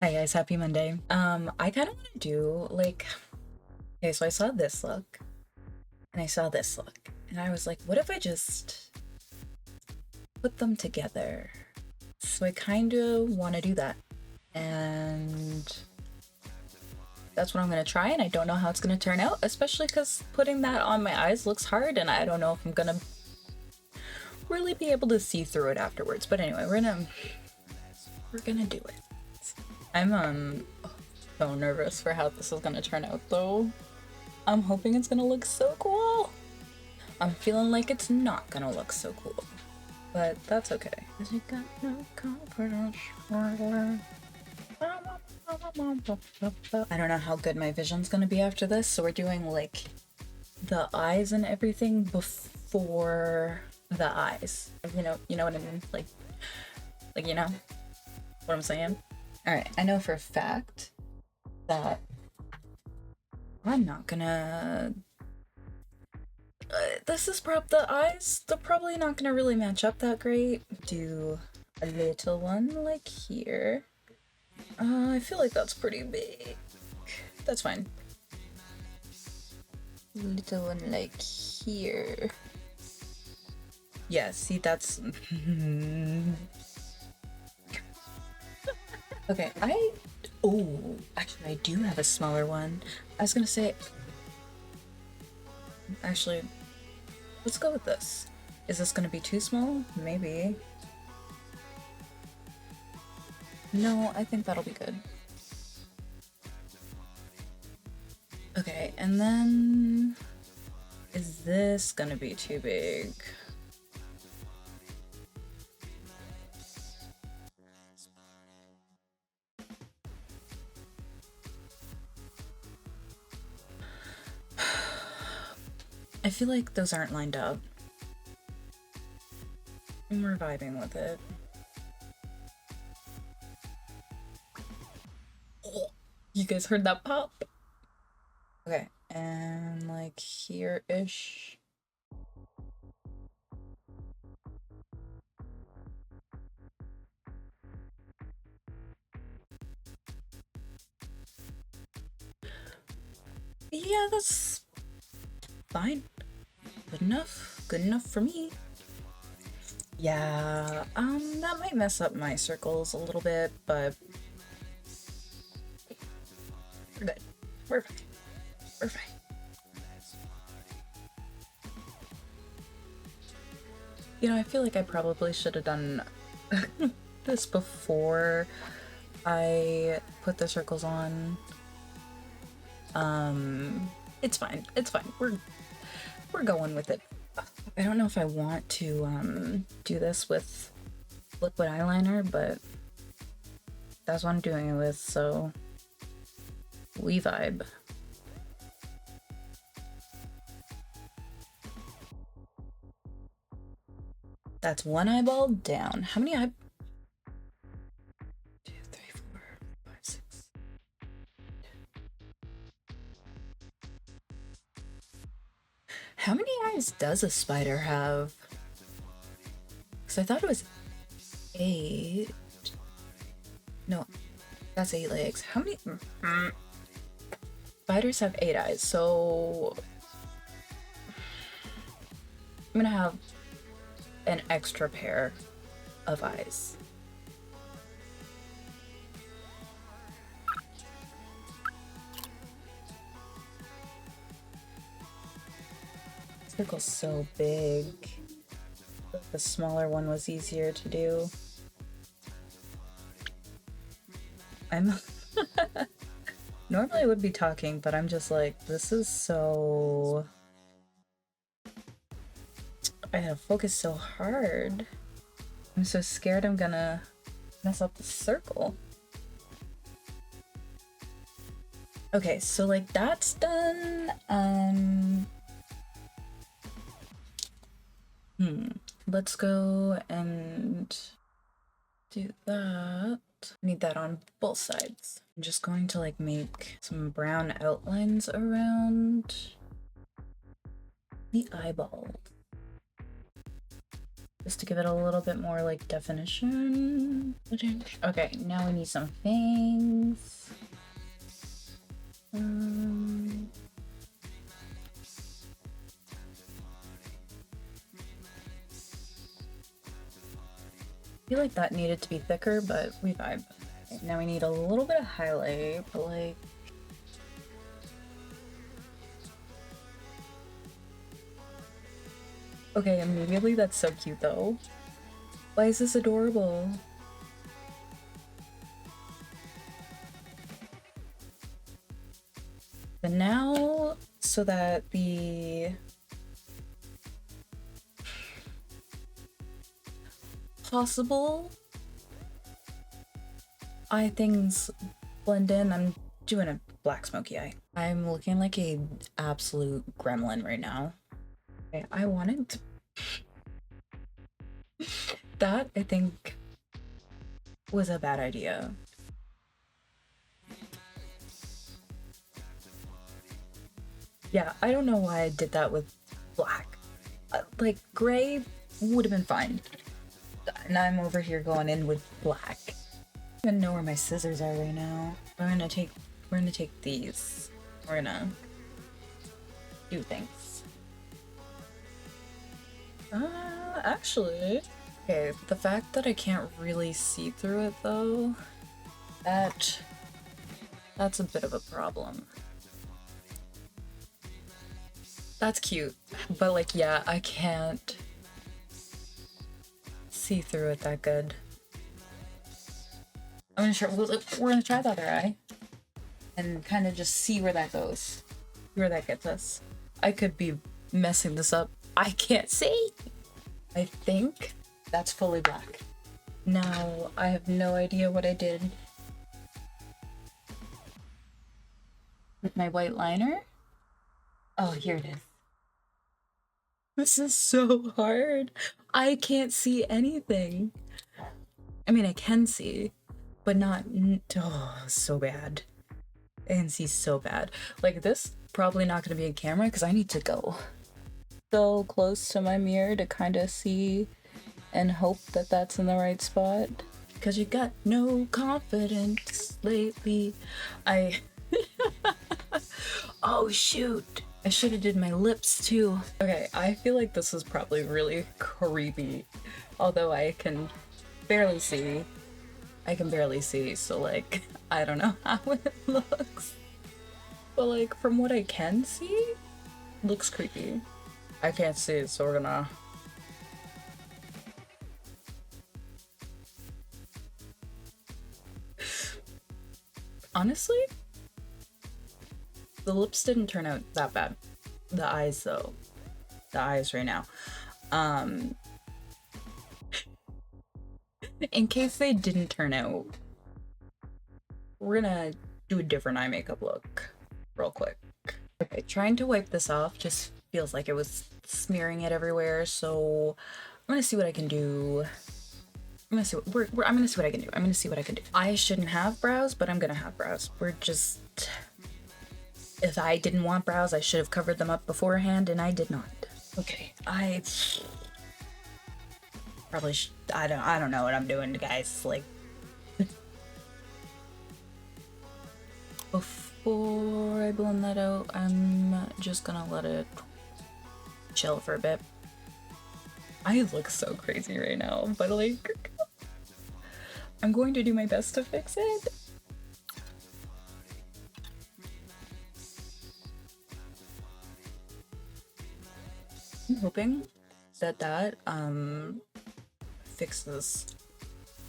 Hi guys, happy Monday. I kind of want to do like, okay, so I saw this look and I saw this look and I was like, what if I just put them together? So I kind of want to do that, and that's what I'm going to try, and I don't know how it's going to turn out, especially because putting that on my eyes looks hard and I don't know if I'm going to really be able to see through it afterwards. But anyway, we're gonna do it. I'm so nervous for how this is gonna turn out though. I'm hoping it's gonna look so cool. I'm feeling like it's not gonna look so cool, but that's okay. I got no confidence. I don't know how good my vision's gonna be after this, so we're doing like the eyes and everything before the eyes. You know what I mean? Like you know what I'm saying? All right, I know for a fact that I'm not gonna. This is the eyes. They're probably not gonna really match up that great. Do a little one like here. I feel like that's pretty big. That's fine. Little one like here. Yeah, see, that's. Okay, oh, actually, I do have a smaller one. I was gonna say. Actually, let's go with this. Is this gonna be too small? Maybe. No, I think that'll be good. Okay, and then is this gonna be too big? I feel like those aren't lined up. And we're vibing with it. Oh, you guys heard that pop? Okay, and like here-ish. Yeah, that's fine. Good enough. Good enough for me. Yeah, that might mess up my circles a little bit, but we're good. We're fine. We're fine. You know, I feel like I probably should have done this before I put the circles on. It's fine. It's fine. We're going with it. I don't know if I want to do this with liquid eyeliner, but that's what I'm doing it with, so we vibe. That's one eyeball down. How many eye? 2, 3, 4, 5, 6. How many eyes does a spider have? Because I thought it was 8. No, that's 8 legs. How many? Spiders have 8 eyes, so I'm gonna have an extra pair of eyes. Circle's so big. The smaller one was easier to do. I'm normally I would be talking, but I'm just like, this is so. I gotta focus so hard. I'm so scared I'm gonna mess up the circle. Okay, so like that's done. Let's go and do that. Need that on both sides. I'm just going to like make some brown outlines around the eyeball. just to give it a little bit more like definition. Okay, now we need some fangs. I feel like that needed to be thicker, but we vibe. Okay, now we need a little bit of highlight, but like okay, immediately that's so cute though. Why is this adorable? But now, so that the possible eye things blend in, I'm doing a black smoky eye. I'm looking like a absolute gremlin right now. Okay, I wanted to that I think was a bad idea. Yeah, I don't know why I did that with black. Like gray would have been fine. And I'm over here going in with black. I don't even know where my scissors are right now. We're gonna take these. We're gonna do things. Actually, okay, the fact that I can't really see through it though, that's a bit of a problem. That's cute, but like, yeah, I can't see through it that good. I'm gonna we're gonna try the other eye and kind of just see where that goes, where that gets us. I could be messing this up. I can't see. I think that's fully black. Now I have no idea what I did with my white liner. Oh, here it is. This is so hard. I can't see anything. I mean, I can see, but not. Oh, so bad. I can see so bad. Like this, probably not gonna be in camera because I need to go so close to my mirror to kind of see and hope that that's in the right spot. Because you got no confidence lately. Oh shoot. I should have did my lips too. Okay, I feel like this is probably really creepy. Although I can barely see. So like, I don't know how it looks. But like, from what I can see, looks creepy. I can't see, so we're gonna... Honestly, the lips didn't turn out that bad. The eyes though. The eyes right now. In case they didn't turn out, we're gonna do a different eye makeup look real quick. Okay, trying to wipe this off just feels like it was smearing it everywhere, so I'm gonna see what I can do. I'm gonna see what I can do. I shouldn't have brows, but I'm gonna have brows. If I didn't want brows, I should have covered them up beforehand, and I did not. Okay, I probably I don't know what I'm doing, guys. Like, before I blend that out, I'm just gonna let it chill for a bit. I look so crazy right now, but like, I'm going to do my best to fix it. I'm hoping that fixes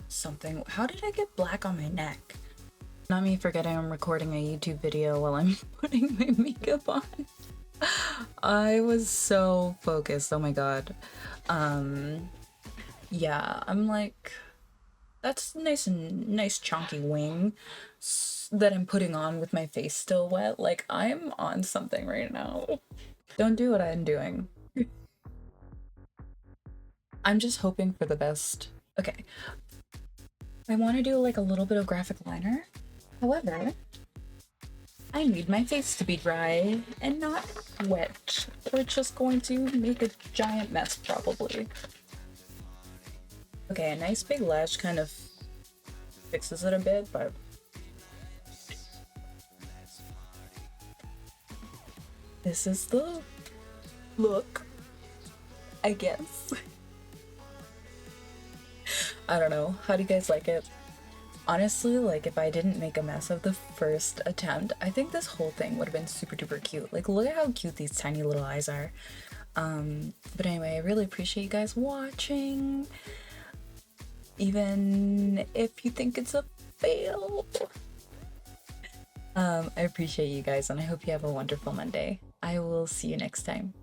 something. How did I get black on my neck? Not me forgetting I'm recording a YouTube video while I'm putting my makeup on. I was so focused, oh my god. Yeah, I'm like, that's nice chunky wing that I'm putting on with my face still wet. Like, I'm on something right now. Don't do what I'm doing. I'm just hoping for the best. Okay, I want to do like a little bit of graphic liner. However, I need my face to be dry and not wet, or it's just going to make a giant mess probably. Okay, a nice big lash kind of fixes it a bit, but this is the look, I guess. I don't know. How do you guys like it? Honestly, like if I didn't make a mess of the first attempt, I think this whole thing would have been super duper cute. Like look at how cute these tiny little eyes are. But anyway, I really appreciate you guys watching. Even if you think it's a fail. I appreciate you guys and I hope you have a wonderful Monday. I will see you next time.